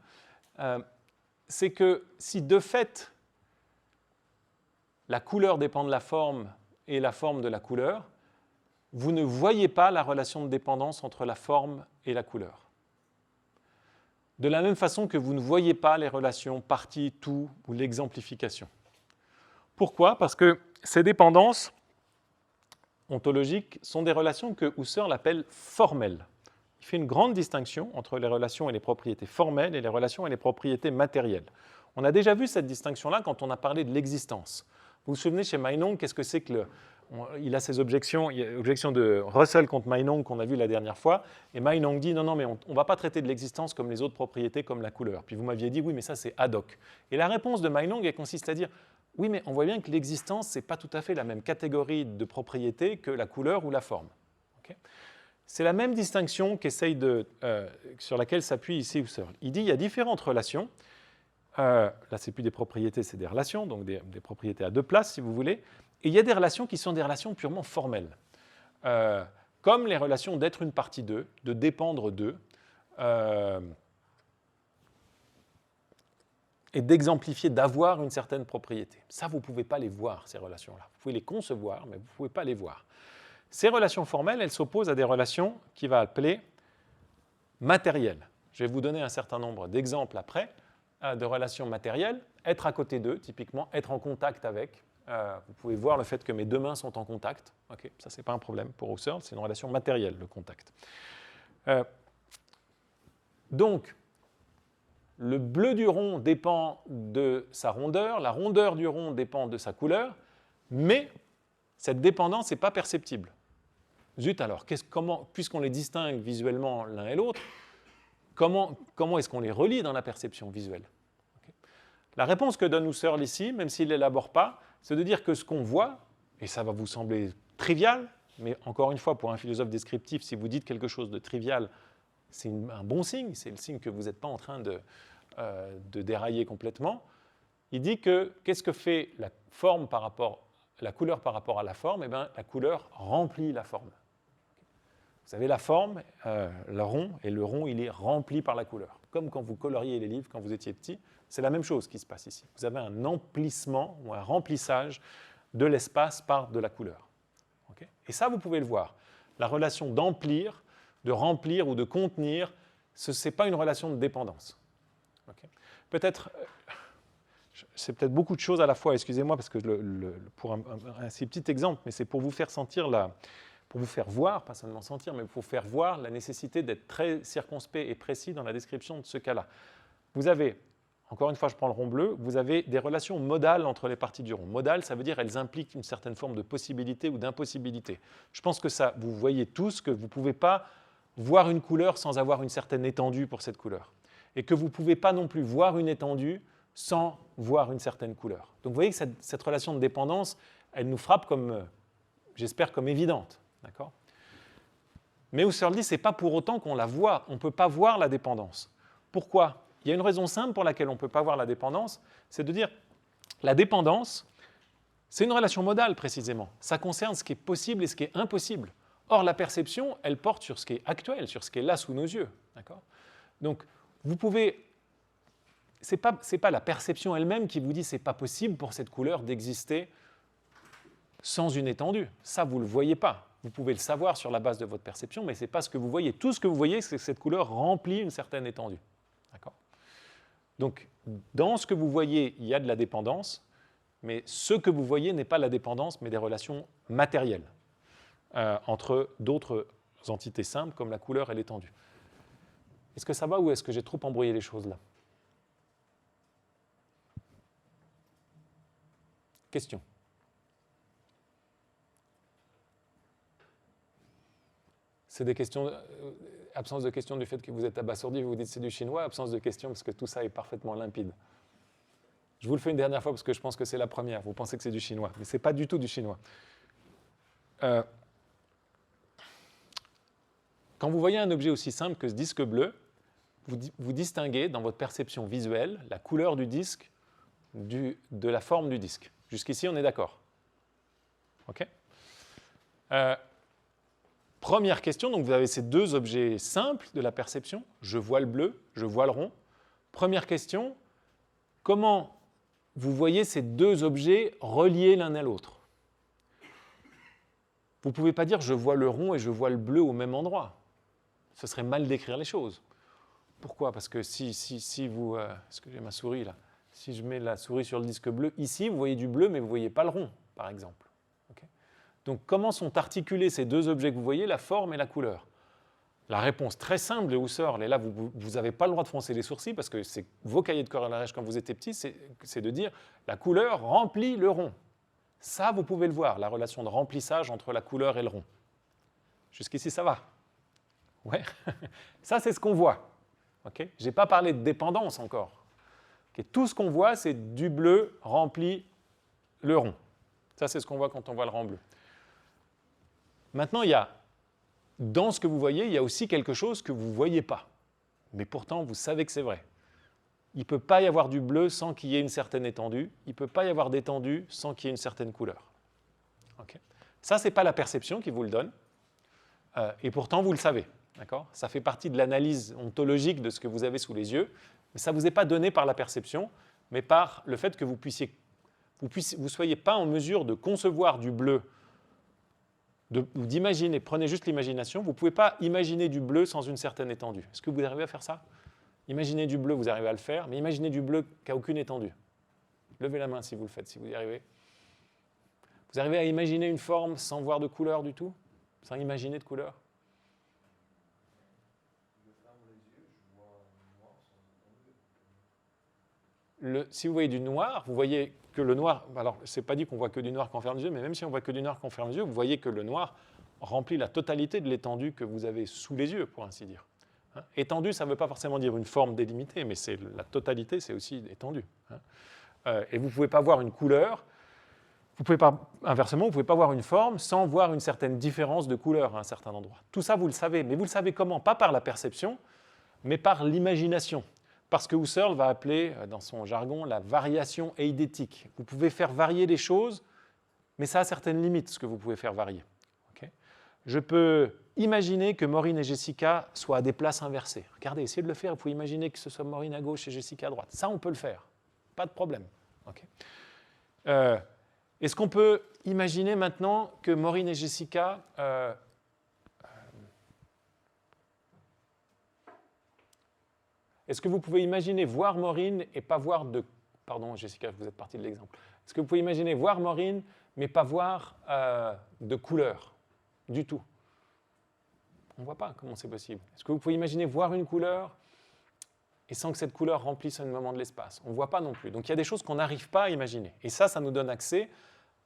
C'est que si de fait la couleur dépend de la forme et la forme de la couleur, vous ne voyez pas la relation de dépendance entre la forme et la couleur. De la même façon que vous ne voyez pas les relations partie, tout ou l'exemplification. Pourquoi? Parce que ces dépendances ontologiques sont des relations que Husserl appelle formelles. Il fait une grande distinction entre les relations et les propriétés formelles et les relations et les propriétés matérielles. On a déjà vu cette distinction-là quand on a parlé de l'existence. Vous vous souvenez, chez Meinong, qu'est-ce que c'est que il a ces objections, il y a l'objection de Russell contre Meinong qu'on a vu la dernière fois, et Meinong dit non, mais on ne va pas traiter de l'existence comme les autres propriétés, comme la couleur. Puis vous m'aviez dit oui, mais ça c'est ad hoc. Et la réponse de Meinong, elle consiste à dire oui, mais on voit bien que l'existence, ce n'est pas tout à fait la même catégorie de propriétés que la couleur ou la forme. Okay? C'est la même distinction sur laquelle s'appuie ici Husserl. Il dit il y a différentes relations. Là, ce n'est plus des propriétés, c'est des relations, donc des propriétés à deux places, si vous voulez. Et il y a des relations qui sont des relations purement formelles, comme les relations d'être une partie d'eux, de dépendre d'eux, et d'exemplifier, d'avoir une certaine propriété. Ça, vous ne pouvez pas les voir, ces relations-là. Vous pouvez les concevoir, mais vous ne pouvez pas les voir. Ces relations formelles, elles s'opposent à des relations qu'il va appeler matérielles. Je vais vous donner un certain nombre d'exemples après de relations matérielles. Être à côté d'eux, typiquement, être en contact avec. Vous pouvez voir le fait que mes deux mains sont en contact. Okay, ça, ce n'est pas un problème pour Husserl, c'est une relation matérielle, le contact. Donc, le bleu du rond dépend de sa rondeur, la rondeur du rond dépend de sa couleur, mais cette dépendance n'est pas perceptible. Zut alors, puisqu'on les distingue visuellement l'un et l'autre, comment est-ce qu'on les relie dans la perception visuelle? Okay. La réponse que donne Husserl ici, même s'il ne l'élabore pas, c'est de dire que ce qu'on voit, et ça va vous sembler trivial, mais encore une fois, pour un philosophe descriptif, si vous dites quelque chose de trivial, c'est un bon signe, c'est le signe que vous n'êtes pas en train de dérailler complètement. Il dit que qu'est-ce que fait la forme par rapport, la couleur par rapport à la forme? Eh bien, la couleur remplit la forme. Vous avez la forme, le rond, et le rond, il est rempli par la couleur. Comme quand vous coloriez les livres quand vous étiez petit, c'est la même chose qui se passe ici. Vous avez un emplissement ou un remplissage de l'espace par de la couleur. Okay? Et ça, vous pouvez le voir. La relation d'emplir, de remplir ou de contenir, ce n'est pas une relation de dépendance. Okay? Peut-être, c'est peut-être beaucoup de choses à la fois, excusez-moi, parce que pour un si petit exemple, mais c'est pour vous faire sentir pour vous faire voir, pas seulement sentir, mais pour vous faire voir la nécessité d'être très circonspect et précis dans la description de ce cas-là. Vous avez, encore une fois, je prends le rond bleu, vous avez des relations modales entre les parties du rond. Modales, ça veut dire qu'elles impliquent une certaine forme de possibilité ou d'impossibilité. Je pense que ça, vous voyez tous que vous ne pouvez pas voir une couleur sans avoir une certaine étendue pour cette couleur. Et que vous ne pouvez pas non plus voir une étendue sans voir une certaine couleur. Donc vous voyez que cette relation de dépendance, elle nous frappe comme, j'espère, comme évidente. D'accord ? Mais Husserl dit, ce n'est pas pour autant qu'on la voit. On ne peut pas voir la dépendance. Pourquoi ? Il y a une raison simple pour laquelle on ne peut pas voir la dépendance, c'est de dire la dépendance, c'est une relation modale précisément. Ça concerne ce qui est possible et ce qui est impossible. Or, la perception, elle porte sur ce qui est actuel, sur ce qui est là sous nos yeux. D'accord ? Donc, vous pouvez... Ce n'est pas la perception elle-même qui vous dit c'est pas possible pour cette couleur d'exister sans une étendue. Ça, vous ne le voyez pas. Vous pouvez le savoir sur la base de votre perception, mais ce n'est pas ce que vous voyez. Tout ce que vous voyez, c'est que cette couleur remplit une certaine étendue. D'accord ? Donc, dans ce que vous voyez, il y a de la dépendance, mais ce que vous voyez n'est pas la dépendance, mais des relations matérielles entre d'autres entités simples, comme la couleur et l'étendue. Est-ce que ça va ou est-ce que j'ai trop embrouillé les choses là ? Question. C'est des questions, absence de questions du fait que vous êtes abasourdi, vous vous dites c'est du chinois, absence de questions parce que tout ça est parfaitement limpide. Je vous le fais une dernière fois parce que je pense que c'est la première. Vous pensez que c'est du chinois, mais ce n'est pas du tout du chinois. Quand vous voyez un objet aussi simple que ce disque bleu, vous distinguez dans votre perception visuelle la couleur du disque de la forme du disque. Jusqu'ici, on est d'accord. OK ? Première question, donc vous avez ces deux objets simples de la perception. Je vois le bleu, je vois le rond. Première question, comment vous voyez ces deux objets reliés l'un à l'autre ? Vous ne pouvez pas dire je vois le rond et je vois le bleu au même endroit. Ce serait mal décrire les choses. Pourquoi ? Parce que si vous... est-ce que j'ai ma souris là ? Si je mets la souris sur le disque bleu, ici, vous voyez du bleu, mais vous ne voyez pas le rond, par exemple. Okay ? Donc, comment sont articulés ces deux objets que vous voyez, la forme et la couleur ? La réponse très simple de Husserl, et là, vous n'avez pas le droit de froncer les sourcils, parce que c'est vos cahiers de corollaire quand vous étiez petit, c'est de dire la couleur remplit le rond. Ça, vous pouvez le voir, la relation de remplissage entre la couleur et le rond. Jusqu'ici, ça va ? Ouais. Ça, c'est ce qu'on voit. Okay ? Je n'ai pas parlé de dépendance encore. Okay, tout ce qu'on voit, c'est du bleu rempli le rond. Ça, c'est ce qu'on voit quand on voit le rond bleu. Maintenant, dans ce que vous voyez, il y a aussi quelque chose que vous ne voyez pas. Mais pourtant, vous savez que c'est vrai. Il ne peut pas y avoir du bleu sans qu'il y ait une certaine étendue. Il ne peut pas y avoir d'étendue sans qu'il y ait une certaine couleur. Okay. Ça, ce n'est pas la perception qui vous le donne. Et pourtant, vous le savez. D'accord ? Ça fait partie de l'analyse ontologique de ce que vous avez sous les yeux. Mais ça ne vous est pas donné par la perception, mais par le fait que vous ne soyez pas en mesure de concevoir du bleu, ou d'imaginer, prenez juste l'imagination, vous ne pouvez pas imaginer du bleu sans une certaine étendue. Est-ce que vous arrivez à faire ça ? Imaginez du bleu, vous arrivez à le faire, mais imaginez du bleu qui n'a aucune étendue. Levez la main si vous le faites, si vous y arrivez. Vous arrivez à imaginer une forme sans voir de couleur du tout ? Sans imaginer de couleur ? Si vous voyez du noir, vous voyez que le noir... Alors, ce n'est pas dit qu'on voit que du noir quand on ferme les yeux, mais même si on voit que du noir quand on ferme les yeux, vous voyez que le noir remplit la totalité de l'étendue que vous avez sous les yeux, pour ainsi dire. Hein ? Étendue, ça ne veut pas forcément dire une forme délimitée, mais la totalité, c'est aussi étendue. Hein ? Et vous ne pouvez pas voir une couleur inversement, vous ne pouvez pas voir une forme sans voir une certaine différence de couleur à un certain endroit. Tout ça, vous le savez, mais vous le savez comment? Pas par la perception, mais par l'imagination. Parce que Husserl va appeler, dans son jargon, la variation eidétique. Vous pouvez faire varier les choses, mais ça a certaines limites, ce que vous pouvez faire varier. Okay? Je peux imaginer que Maureen et Jessica soient à des places inversées. Regardez, essayez de le faire. Vous pouvez imaginer que ce soit Maureen à gauche et Jessica à droite. Ça, on peut le faire. Pas de problème. Okay? Est-ce qu'on peut imaginer maintenant que Maureen et Jessica... Est-ce que vous pouvez imaginer voir Maureen et pas voir de... Pardon, Jessica, vous êtes partie de l'exemple. Est-ce que vous pouvez imaginer voir Maureen, mais pas voir de couleur du tout? On ne voit pas comment c'est possible. Est-ce que vous pouvez imaginer voir une couleur et sans que cette couleur remplisse un moment de l'espace? On ne voit pas non plus. Donc il y a des choses qu'on n'arrive pas à imaginer. Et ça nous donne accès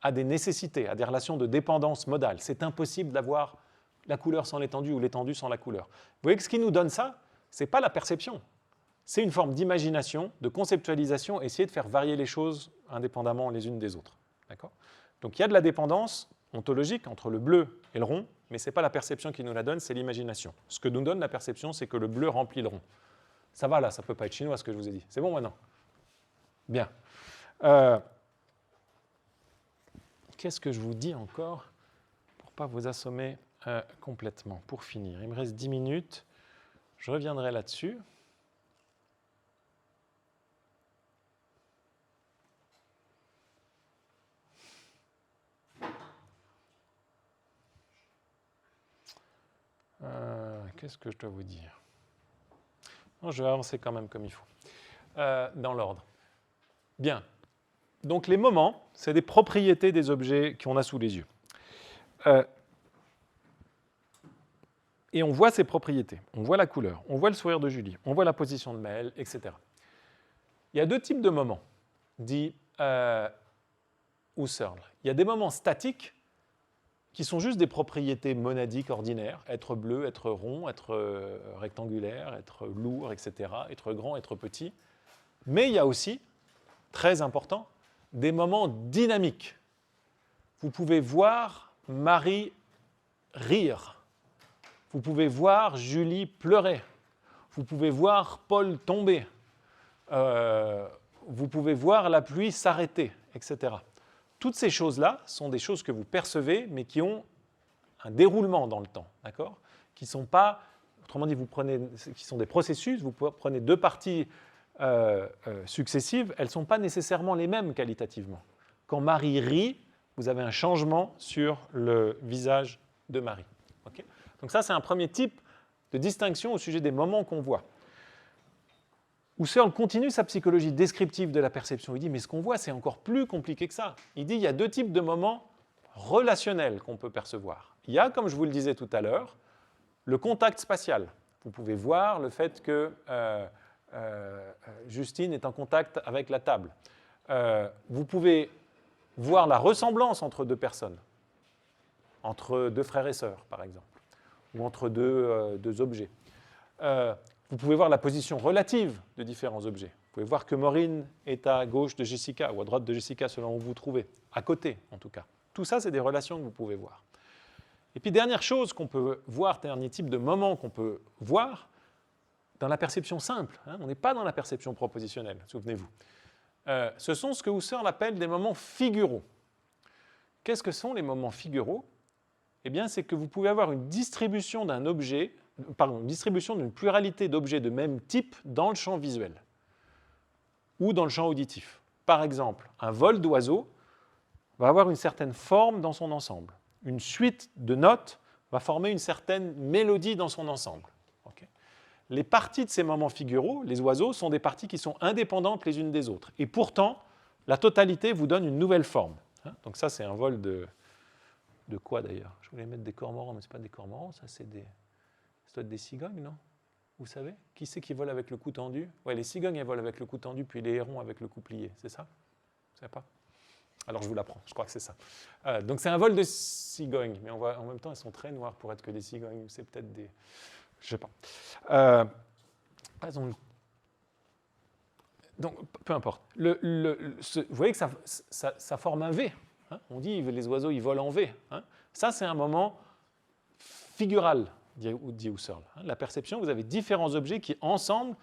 à des nécessités, à des relations de dépendance modale. C'est impossible d'avoir la couleur sans l'étendue ou l'étendue sans la couleur. Vous voyez que ce qui nous donne ça, ce n'est pas la perception. C'est une forme d'imagination, de conceptualisation, essayer de faire varier les choses indépendamment les unes des autres. D'accord ? Donc il y a de la dépendance ontologique entre le bleu et le rond, mais ce n'est pas la perception qui nous la donne, c'est l'imagination. Ce que nous donne la perception, c'est que le bleu remplit le rond. Ça va là, ça ne peut pas être chinois ce que je vous ai dit. C'est bon maintenant? Bien. Qu'est-ce que je vous dis encore pour ne pas vous assommer complètement? Pour finir, il me reste 10 minutes. Je reviendrai là-dessus. Qu'est-ce que je dois vous dire? Non, je vais avancer quand même comme il faut, dans l'ordre. Bien. Donc les moments, c'est des propriétés des objets qu'on a sous les yeux. Et on voit ces propriétés. On voit la couleur, on voit le sourire de Julie, on voit la position de Maël, etc. Il y a deux types de moments, dit Husserl. Il y a des moments statiques qui sont juste des propriétés monadiques ordinaires, être bleu, être rond, être rectangulaire, être lourd, etc., être grand, être petit. Mais il y a aussi, très important, des moments dynamiques. Vous pouvez voir Marie rire. Vous pouvez voir Julie pleurer. Vous pouvez voir Paul tomber. Vous pouvez voir la pluie s'arrêter, etc. Toutes ces choses-là sont des choses que vous percevez, mais qui ont un déroulement dans le temps, d'accord ? Qui ne sont pas, autrement dit, qui sont des processus, vous prenez deux parties successives, elles ne sont pas nécessairement les mêmes qualitativement. Quand Marie rit, vous avez un changement sur le visage de Marie. Okay ? Donc ça, c'est un premier type de distinction au sujet des moments qu'on voit. Husserl continue sa psychologie descriptive de la perception. Il dit, mais ce qu'on voit, c'est encore plus compliqué que ça. Il dit, il y a deux types de moments relationnels qu'on peut percevoir. Il y a, comme je vous le disais tout à l'heure, le contact spatial. Vous pouvez voir le fait que Justine est en contact avec la table. Vous pouvez voir la ressemblance entre deux personnes, entre deux frères et sœurs, par exemple, ou entre deux objets. Vous pouvez voir la position relative de différents objets. Vous pouvez voir que Maureen est à gauche de Jessica, ou à droite de Jessica, selon où vous vous trouvez, à côté en tout cas. Tout ça, c'est des relations que vous pouvez voir. Et puis, dernière chose qu'on peut voir, dernier type de moment qu'on peut voir, dans la perception simple, hein, on n'est pas dans la perception propositionnelle, souvenez-vous. Ce sont ce que Husserl appelle des moments figuraux. Qu'est-ce que sont les moments figuraux? Eh bien, c'est que vous pouvez avoir une distribution d'un objet, une distribution d'une pluralité d'objets de même type dans le champ visuel ou dans le champ auditif. Par exemple, un vol d'oiseaux va avoir une certaine forme dans son ensemble. Une suite de notes va former une certaine mélodie dans son ensemble. Okay. Les parties de ces moments figuraux, les oiseaux, sont des parties qui sont indépendantes les unes des autres. Et pourtant, la totalité vous donne une nouvelle forme. Donc ça, c'est un vol de quoi d'ailleurs? Je voulais mettre des cormorans, mais ce n'est pas des cormorans, ça c'est des... Ça doit être des cigognes, non? Vous savez? Qui c'est qui vole avec le cou tendu? Oui, les cigognes, elles volent avec le cou tendu, puis les hérons avec le cou plié, c'est ça? Vous ne savez pas? Alors je vous l'apprends, je crois que c'est ça. Donc c'est un vol de cigognes, mais en même temps, elles sont très noires pour être que des cigognes, c'est peut-être des... Je ne sais pas. Donc, peu importe. Vous voyez que ça forme un V. hein. On dit les oiseaux ils volent en V. Hein. Ça, c'est un moment figural, dit Husserl. Hein. La perception, vous avez différents objets qui, ensemble,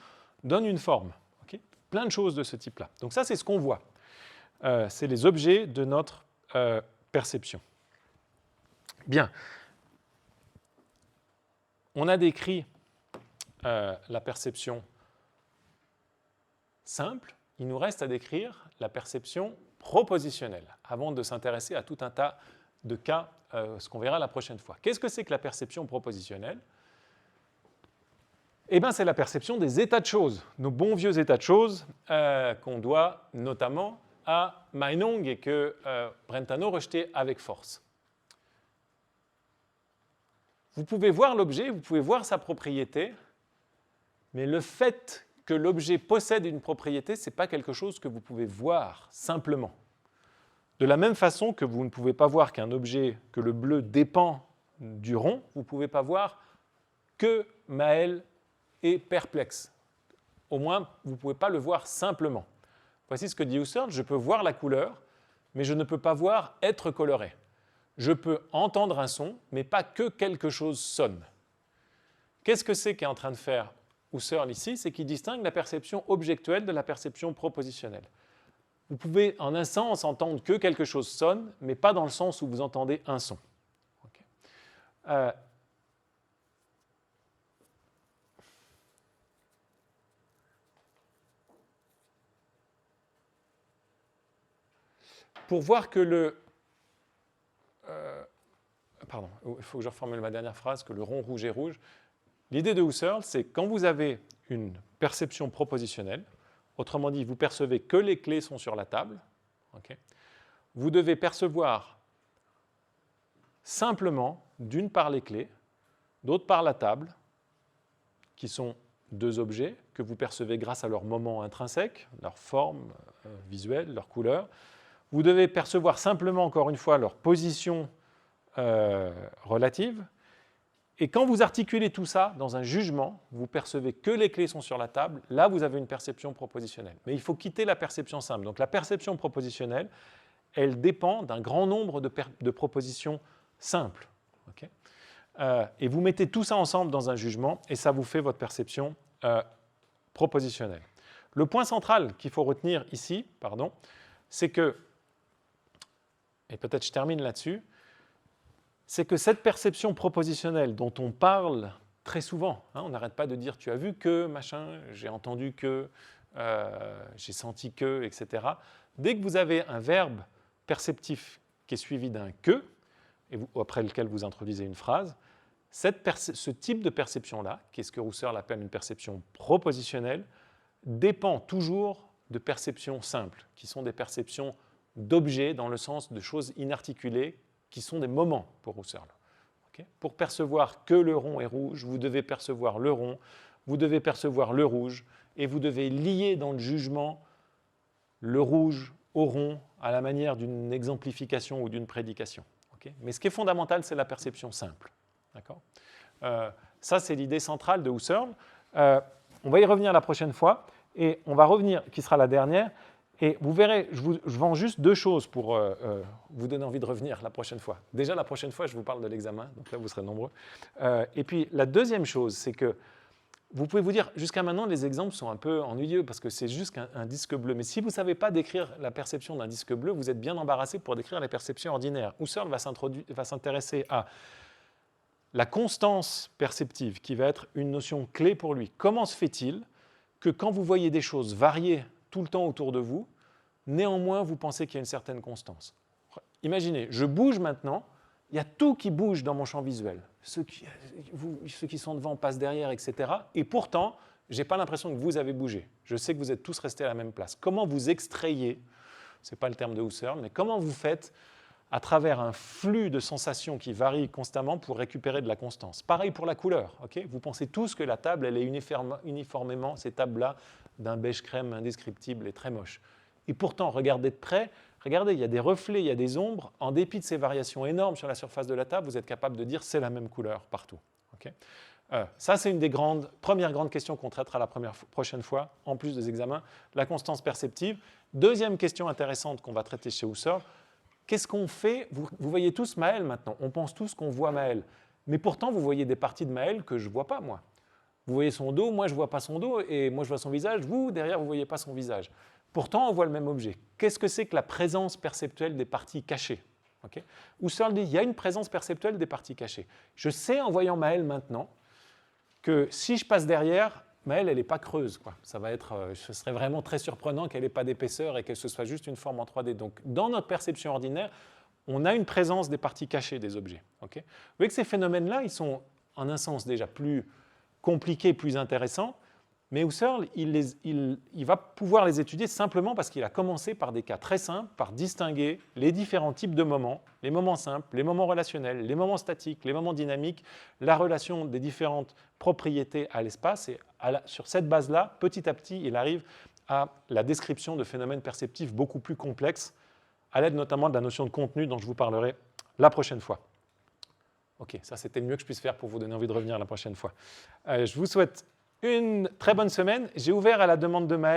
donnent une forme. Okay, plein de choses de ce type-là. Donc ça, c'est ce qu'on voit. C'est les objets de notre perception. Bien. On a décrit la perception simple. Il nous reste à décrire la perception propositionnelle, avant de s'intéresser à tout un tas de cas, ce qu'on verra la prochaine fois. Qu'est-ce que c'est que la perception propositionnelle? Eh bien, c'est la perception des états de choses, nos bons vieux états de choses qu'on doit notamment à Meinong et que Brentano rejetait avec force. Vous pouvez voir l'objet, vous pouvez voir sa propriété, mais le fait que l'objet possède une propriété, ce n'est pas quelque chose que vous pouvez voir simplement. De la même façon que vous ne pouvez pas voir qu'un objet, que le bleu dépend du rond, vous ne pouvez pas voir que Maël est perplexe. Au moins, vous ne pouvez pas le voir simplement. Voici ce que dit Husserl, je peux voir la couleur, mais je ne peux pas voir être coloré. Je peux entendre un son, mais pas que quelque chose sonne. Qu'est-ce que c'est qu'est en train de faire Husserl ici? C'est qu'il distingue la perception objectuelle de la perception propositionnelle. Vous pouvez en un sens entendre que quelque chose sonne, mais pas dans le sens où vous entendez un son. Okay. Pour voir que le... pardon, il faut que je reformule ma dernière phrase, que le rond rouge est rouge. L'idée de Husserl, c'est quand vous avez une perception propositionnelle, autrement dit, vous percevez que les clés sont sur la table, okay, vous devez percevoir simplement, d'une part les clés, d'autre part la table, qui sont deux objets que vous percevez grâce à leur moment intrinsèque, leur forme visuelle, leur couleur. Vous devez percevoir simplement, encore une fois, leur position relative. Et quand vous articulez tout ça dans un jugement, vous percevez que les clés sont sur la table, là vous avez une perception propositionnelle. Mais il faut quitter la perception simple. Donc la perception propositionnelle, elle dépend d'un grand nombre de propositions simples. Okay, et vous mettez tout ça ensemble dans un jugement et ça vous fait votre perception propositionnelle. Le point central qu'il faut retenir ici, c'est que, et peut-être je termine là-dessus, c'est que cette perception propositionnelle dont on parle très souvent, hein, on n'arrête pas de dire « tu as vu que, machin, j'ai entendu que, j'ai senti que, etc. » Dès que vous avez un verbe perceptif qui est suivi d'un « que », et après lequel vous introduisez une phrase, ce type de perception-là, qui est ce que Husserl appelle une perception propositionnelle, dépend toujours de perceptions simples, qui sont des perceptions d'objets dans le sens de choses inarticulées, qui sont des moments pour Husserl. Okay, pour percevoir que le rond est rouge, vous devez percevoir le rond, vous devez percevoir le rouge, et vous devez lier dans le jugement le rouge au rond à la manière d'une exemplification ou d'une prédication. Okay, mais ce qui est fondamental, c'est la perception simple. D'accord, ça, c'est l'idée centrale de Husserl. On va y revenir la prochaine fois, et on va revenir, qui sera la dernière, et vous verrez, je vends juste deux choses pour vous donner envie de revenir la prochaine fois. Déjà, la prochaine fois, je vous parle de l'examen, donc là, vous serez nombreux. Et puis, la deuxième chose, c'est que vous pouvez vous dire, jusqu'à maintenant, les exemples sont un peu ennuyeux parce que c'est juste un disque bleu. Mais si vous ne savez pas décrire la perception d'un disque bleu, vous êtes bien embarrassé pour décrire les perceptions ordinaires. Husserl va s'intéresser à la constance perceptive, qui va être une notion clé pour lui. Comment se fait-il que quand vous voyez des choses varier tout le temps autour de vous, néanmoins, vous pensez qu'il y a une certaine constance? Imaginez, je bouge maintenant, il y a tout qui bouge dans mon champ visuel. Ceux qui sont devant passent derrière, etc. Et pourtant, je n'ai pas l'impression que vous avez bougé. Je sais que vous êtes tous restés à la même place. Comment vous extrayez, ce n'est pas le terme de Husserl, mais comment vous faites à travers un flux de sensations qui varie constamment pour récupérer de la constance? Pareil pour la couleur. Okay, vous pensez tous que la table, elle est uniformément, ces tables-là, d'un beige crème indescriptible et très moche. Et pourtant, regardez de près, regardez, il y a des reflets, il y a des ombres. En dépit de ces variations énormes sur la surface de la table, vous êtes capable de dire que c'est la même couleur partout. Okay, ça, c'est une des premières grandes questions qu'on traitera la prochaine fois, en plus des examens, la constance perceptive. Deuxième question intéressante qu'on va traiter chez Husserl, qu'est-ce qu'on fait? Vous voyez tous Maël maintenant, on pense tous qu'on voit Maël. Mais pourtant, vous voyez des parties de Maël que je ne vois pas, moi. Vous voyez son dos, moi je ne vois pas son dos, et moi je vois son visage, vous, derrière, vous ne voyez pas son visage. Pourtant, on voit le même objet. Qu'est-ce que c'est que la présence perceptuelle des parties cachées? Husserl dit, il y a une présence perceptuelle des parties cachées. Je sais, en voyant Maël maintenant, que si je passe derrière, Maël, elle n'est pas creuse. Ce serait vraiment très surprenant qu'elle n'ait pas d'épaisseur et que ce soit juste une forme en 3D. Donc, dans notre perception ordinaire, on a une présence des parties cachées des objets. Vous voyez que ces phénomènes-là, ils sont en un sens déjà plus compliqués, plus intéressants, mais Husserl, il va pouvoir les étudier simplement parce qu'il a commencé par des cas très simples, par distinguer les différents types de moments, les moments simples, les moments relationnels, les moments statiques, les moments dynamiques, la relation des différentes propriétés à l'espace. Et sur cette base-là, petit à petit, il arrive à la description de phénomènes perceptifs beaucoup plus complexes, à l'aide notamment de la notion de contenu dont je vous parlerai la prochaine fois. Ok, ça c'était le mieux que je puisse faire pour vous donner envie de revenir la prochaine fois. Je vous souhaite une très bonne semaine. J'ai ouvert à la demande de Maël